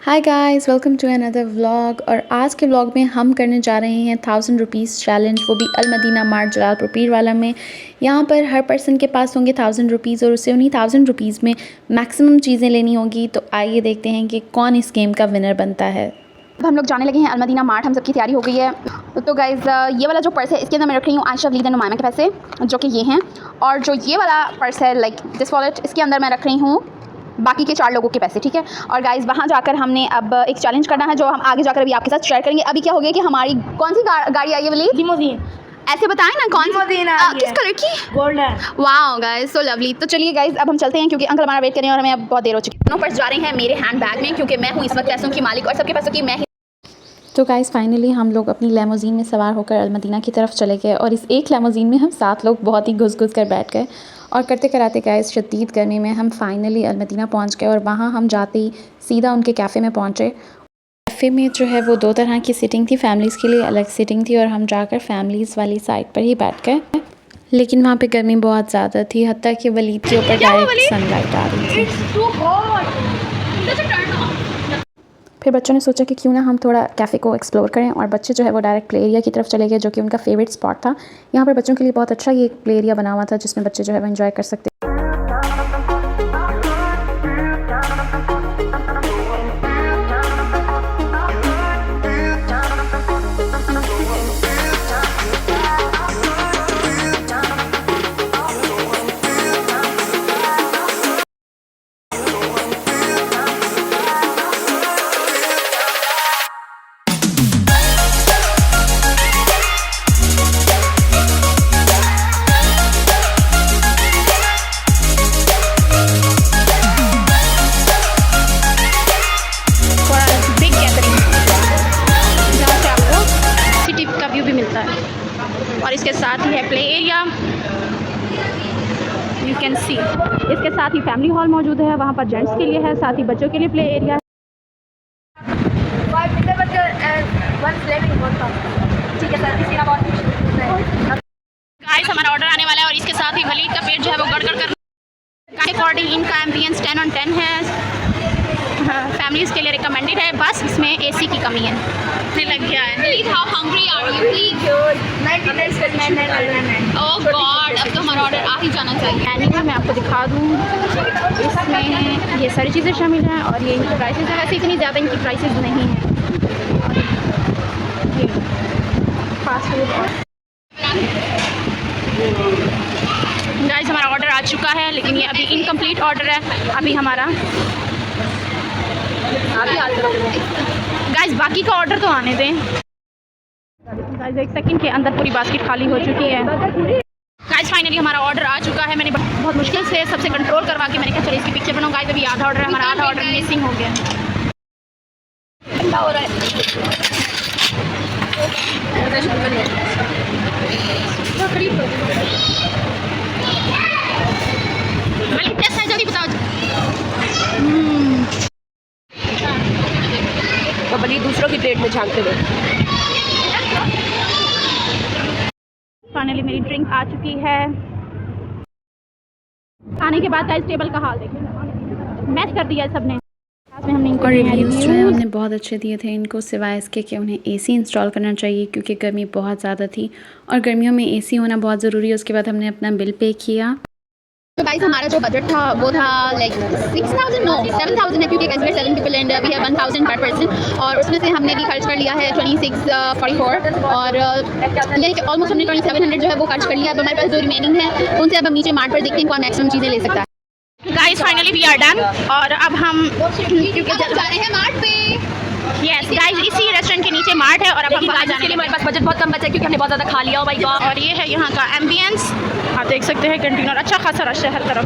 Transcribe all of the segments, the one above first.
Hi guys, welcome to another vlog. और आज के व्लॉग में हम करने जा रहे हैं 1000 रुपीज़ चैलेंज, वो भी अल मदीना मार्ट जलालपुर पीर वाला में। यहाँ पर हर पर्सन के पास होंगे 1000 रुपीज़ और उसे उन्हीं 1000 रुपीज़ में मैक्सिमम चीज़ें लेनी होगी। तो आइए देखते हैं कि कौन इस गेम का विनर बनता है। अब हम लोग जाने लगे हैं अल मदीना मार्ट। हम सबकी तैयारी हो गई है। तो गाइज़ ये वाला जो पर्स है इसके अंदर मैं रख रही हूँ आयशा वलीद एंड उमामा के पैसे, जो कि ये हैं। और जो ये वाला पर्स है लाइक दिस वॉलेट, इसके अंदर मैं रख रही हूँ बाकी के 4 लोगों के पैसे, ठीक है। और गाइज़ वहाँ जाकर हमने अब एक चैलेंज करना है जो हम आगे जाकर अभी आपके साथ शेयर करेंगे। अभी क्या हो गया कि हमारी कौन सी गाड़ी आई है वलीद? लिमोजीन। ऐसे बताएं ना कौन सी किस कलर की? Golden. Wow guys, so lovely. तो चलिए गाइस अब हम चलते हैं क्योंकि अंकल हमारा वेट कर रहे हैं और हमें अब बहुत देर हो चुकी है। दोनों पर्स जा रहे हैं मेरे हैंड बैग में क्योंकि मैं हूँ इस वक्त पैसों की मालिक और सबके पैसों की मैं ही। तो गाइस फाइनली हम लोग अपनी लेमोजीन में सवार होकर अल मदीना की तरफ चले गए और इस एक लेमोजीन में हम 7 लोग बहुत ही घुस कर बैठ गए। और करते कराते गाइस शदीद गर्मी में हम फाइनली अल मदीना पहुँच गए और वहाँ हम जाते ही सीधा उनके कैफ़े में पहुँचे। कैफ़े में जो है वो 2 तरह की सीटिंग थी, फैमिलीज़ के लिए अलग सीटिंग थी और हम जाकर फैमिलीज़ वाली साइड पर ही बैठ गए। लेकिन वहाँ पे गर्मी बहुत ज़्यादा थी, हत्ता कि वलीद के ऊपर डायरेक्ट सनलाइट आ रही थी। फिर बच्चों ने सोचा कि क्यों ना हम थोड़ा कैफ़े को एक्सप्लोर करें और बच्चे जो है वो डायरेक्ट प्ले एरिया की तरफ चले गए जो कि उनका फेवरेट स्पॉट था। यहाँ पर बच्चों के लिए बहुत अच्छा ये प्ले एरिया बना हुआ था जिसमें बच्चे जो है वो एंजॉय कर सकते। और इसके साथ ही है play area, you can see. इसके साथ ही फैमिली हॉल मौजूद है, वहाँ पर जेंट्स के लिए है, साथ ही बच्चों के लिए प्ले एरिया है। गाइस हमारा ऑर्डर आने वाला है और इसके साथ ही वलीद का पेट जो है वो गड़गड़ कर अकॉर्डिंग इनका एम्बियंस 10 on 10 है। फैमिलीज़ के लिए रिकमेंडेड है, बस इसमें एसी की कमी है। लग गया है। How hungry are you? Please. Oh God, अब तो हमारा ऑर्डर आ ही जाना चाहिए। मेन्यू में मैं आपको दिखा दूँ, इसमें ये सारी चीज़ें शामिल हैं और ये इनकी प्राइसेस है। वैसे इतनी ज़्यादा इनकी प्राइसेस नहीं हैं। फास्ट फूड गाइस हमारा ऑर्डर आ चुका है लेकिन ये अभी इनकम्प्लीट ऑर्डर है। अभी हमारा गाइस बाकी का ऑर्डर तो आने दें। गाइस 1 सेकंड के अंदर पूरी बास्केट खाली हो चुकी है। गाइस फाइनली हमारा ऑर्डर आ चुका है। मैंने बहुत मुश्किल से सबसे कंट्रोल करवा के मैंने कहा चलो इसकी पिक्चर बनाओ। गाइस अभी आधा ऑर्डर है, हमारा आधा ऑर्डर मिसिंग हो गया। क्या हो रहा है? जल्दी बताओ। तो बली दूसरों की प्लेट में झांकते हुए। फाइनली मेरी ड्रिंक आ चुकी है। आने के बाद गाइस टेबल का हाल देखिए, मैच कर दिया है सबने। और रिव्यूज़ जो है हमने बहुत अच्छे दिए थे इनको, सिवाय इसके कि उन्हें एसी इंस्टॉल करना चाहिए क्योंकि गर्मी बहुत ज़्यादा थी और गर्मियों में एसी होना बहुत ज़रूरी है। उसके बाद हमने अपना बिल पे किया। तो गाइस हमारा जो बजट था वो था लाइक 6000 नो 7000 है क्योंकि as well 7 people and we have 1000 पर पर्सन और उसमें से हमने भी खर्च कर लिया है 2644 और लाइक ऑलमोस्ट हमने 2700 जो है वो खर्च कर लिया। अब हमारे पास जो रिमेनिंग है उनसे अब हम नीचे मार्ट पर देखते हैं कौन मैक्सिमम चीज़ें ले सकता है। Guys finally we are done और अब हम क्योंकि जा रहे हैं मार्ट पे। यस गाइस इसी रेस्टोरेंट के नीचे मार्ट है और अब हम वहाँ जाने के लिए हमारे पास बजट बहुत कम बचा है क्योंकि हमने बहुत ज़्यादा खा लिया। भाई और ये है यहाँ का एम्बियंस, आप देख सकते हैं कैंटीन और अच्छा खासा रश है हर तरफ।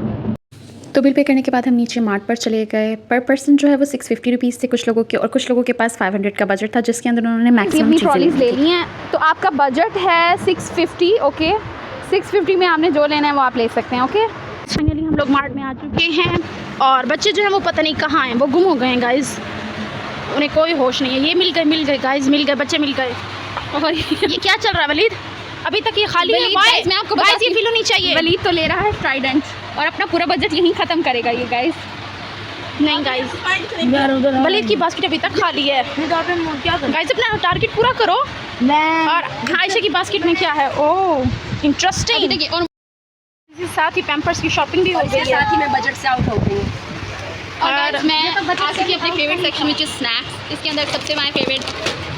तो बिल पे करने के बाद हम नीचे मार्ट पर चले गए। पर पर्सन जो है वो 650 रुपीज़ थे कुछ लोगों के और कुछ लोगों के पास 500 का बजट था जिसके अंदर उन्होंने मैक्सिमम ट्रॉलीज ले ली हैं। तो आपका बजट है 650, ओके 650 में आपने जो लेना है वो आप ले सकते हैं। ओके फाइनली हम लोग मार्ट में आ चुके हैं और बच्चे जो हैं वो पता नहीं कहाँ हैं, वो गुम हो गए हैं गाइस, उन्हें कोई होश नहीं है। ये मिल गए गाइस, मिल गए, बच्चे मिल गए। और ये क्या चल रहा है वलीद? अभी तक ये खाली है। मैं आपको गाइस ये फील होनी चाहिए। वलीद तो ले रहा है ट्राइडेंट और अपना पूरा बजट यहीं ख़त्म करेगा ये गाइस। नहीं गाइस, वलीद की बास्केट अभी तक खाली है। गाइस अपना टारगेट पूरा करो। और आयशा की बास्केट में क्या है? Oh interesting. देखिए और साथ ही पैम्पर्स की शॉपिंग भी हो गई है। साथ ही मैं बजट से आउट हो गई हूँ। और मैं आ चुकी अपने फेवरेट सेक्शन में, स्नैक्स। इसके अंदर सबसे माय फेवरेट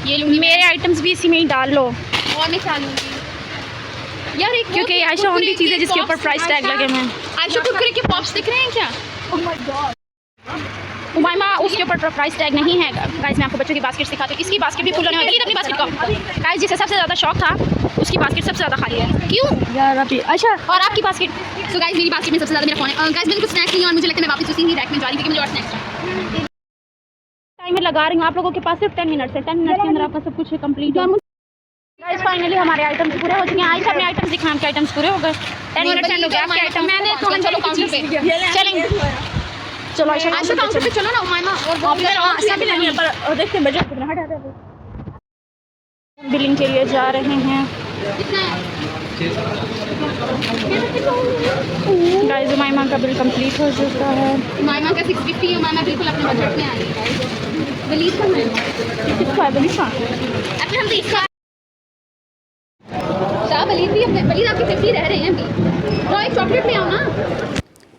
ये लूँगी। मेरे आइटम्स भी इसी में ही डाल लो। और मैं क्या लूँगी यार? एक क्योंकि आयशा ओनली चीज़ है जिसके ऊपर प्राइस टैग लगे हुए हैं। आयशा कुरकुरे के पॉप्स दिख रहे हैं क्या? Oh my God. उमाइमा उसके ऊपर प्राइस टैग नहीं है। गाइस मैं आपको बच्चों की बास्केट सिखाती हूँ। इसकी बास्केट भी फुल होने वाली है। अपनी बास्केट को गाइस जिसे सबसे ज़्यादा शौक था उसकी बास्केट सबसे ज़्यादा खाली है। क्यों यार अभी अच्छा और आपकी बास्केट? सो गाइस मेरी बास्केट में सबसे ज़्यादा मेरा फोन है। गाइस मैंने कुछ स्नैक्स लिए और मुझे लगता है मैं वापस उसी ही रैक में जा रही हूँ क्योंकि मुझे और स्नैक्स चाहिए। टाइमर लगा रही हूँ। आप लोगों के पास सिर्फ 10 मिनट्स है। 10 मिनट के अंदर आपका सब कुछ कंप्लीट है। गाइस फाइनली हमारे आइटम्स पूरे हो चुके हैं। आयशा अपने आइटम्स दिखाएं। आपके आइटम्स पूरे हो गए। 10 मिनट एंड हो गया आपके आइटम। मैंने थोड़ा चलो काउंटर पे चलेंगे। चलो आयशा काउंटर पे चलो ना उमाइमा। और सभी नहीं पर देखते हैं बजट कितना हटा दे। बिलिंग के लिए जा रहे हैं गाइस। उमाइमा का बिल कंप्लीट हो चुका है। उमाइमा का 650 है। उमाइमा बिल्कुल अपने बजट में आई है। वलीद का कितना है वलीद का? अपने हम इसका वलीद भी अपने वलीद आपके 50 रह रहे हैं अभी। तो एक चॉकलेट ले आओ ना।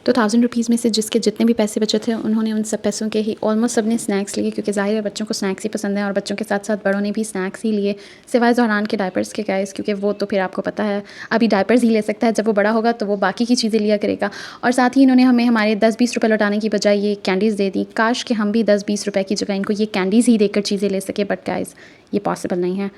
तो 1000 रुपीज़ में से जिसके जितने भी पैसे बचे थे उन्होंने उन सब पैसों के ही ऑलमोस्ट सब ने स्नैक्स लिए क्योंकि ज़ाहिर है बच्चों को स्नैक्स ही पसंद है और बच्चों के साथ साथ बड़ों ने भी स्नैक्स ही लिए सिवाय ज़हरान के डायपर्स के गाइस क्योंकि वो तो फिर आपको पता है अभी डायपर्स ही ले सकता है। जब वो बड़ा होगा तो वो बाकी की चीज़ें लिया करेगा। और साथ ही इन्होंने हमें हमारे 10-20 रुपये लौटाने की बजाय ये कैंडीज़ दे दी। काश कि हम भी 10-20 रुपये की जगह इनको ये कैंडीज़ ही देकर चीज़ें ले सके बट गाइस ये पॉसिबल नहीं है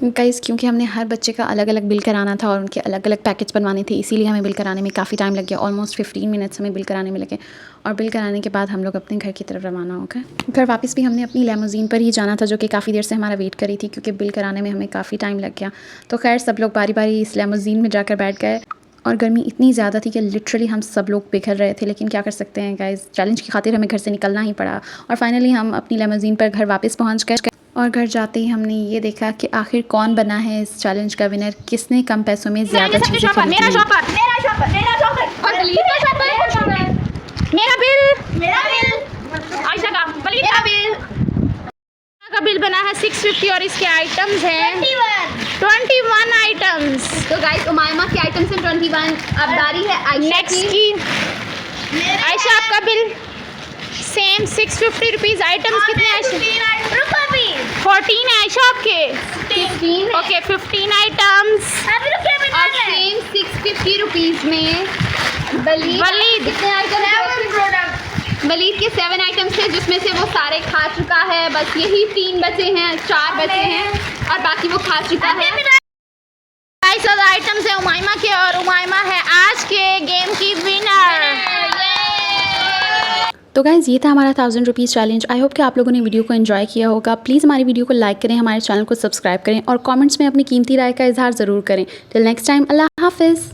गाइस क्योंकि हमने हर बच्चे का अलग अलग बिल कराना था और उनके अलग अलग पैकेट्स बनवाने थे। इसीलिए हमें बिल कराने में काफ़ी टाइम लग गया। ऑलमोस्ट 15 मिनट्स हमें बिल कराने में लगे और बिल कराने के बाद हम लोग अपने घर की तरफ रवाना हो गए। घर वापस भी हमने अपनी लेमोजीन पर ही जाना था जो कि काफ़ी देर से हमारा वेट करी थी क्योंकि बिल कराने में हमें काफ़ी टाइम लग गया। तो खैर सब लोग बारी बारी इस लेमोजीन में जाकर बैठ गए और गर्मी इतनी ज़्यादा थी कि लिटरली हम सब लोग पिघल रहे थे। लेकिन क्या कर सकते हैं गाइस, चैलेंज की खातिर हमें घर से निकलना ही पड़ा और फाइनली हम अपनी लेमोजीन पर घर वापस पहुँच गए। और घर जाते ही हमने ये देखा कि आखिर कौन बना है इस चैलेंज का विनर, किसने कम पैसों में ज़्यादा चीज़ें खरीदी। मेरा बिल आयशा का वलीद का बिल बना है 650 और इसके आइटम्स हैं 21 आइटम्स। तो गाइस उमाइमा के आइटम्स हैं 21। अब बारी है आयशा की। आयशा आपका बिल सेम 650 रुपीज़। आइटम्स कितने आयशा? 14 है आयशा आपके। 15 ओके 15 आइटम्स और सेम 650 रुपीज़ में वलीद कितने आइटम? वलीद के 7 आइटम्स थे जिसमें से वो सारे खा चुका है। बस यही 3 बचे हैं, 4 बचे हैं और बाकी वो खा चुका है। गाइस आइटम्स है उमाइमा के और उमाइमा है आज के गेम की विनर। तो गाइज़ ये था हमारा 1000 रुपीज़ चैलेंज। आई होप कि आप लोगों ने वीडियो को एंजॉय किया होगा। प्लीज़ हमारी वीडियो को लाइक करें, हमारे चैनल को सब्सक्राइब करें और कमेंट्स में अपनी कीमती राय का इजहार ज़रूर करें। टिल नेक्स्ट टाइम, अल्लाह हाफिज़।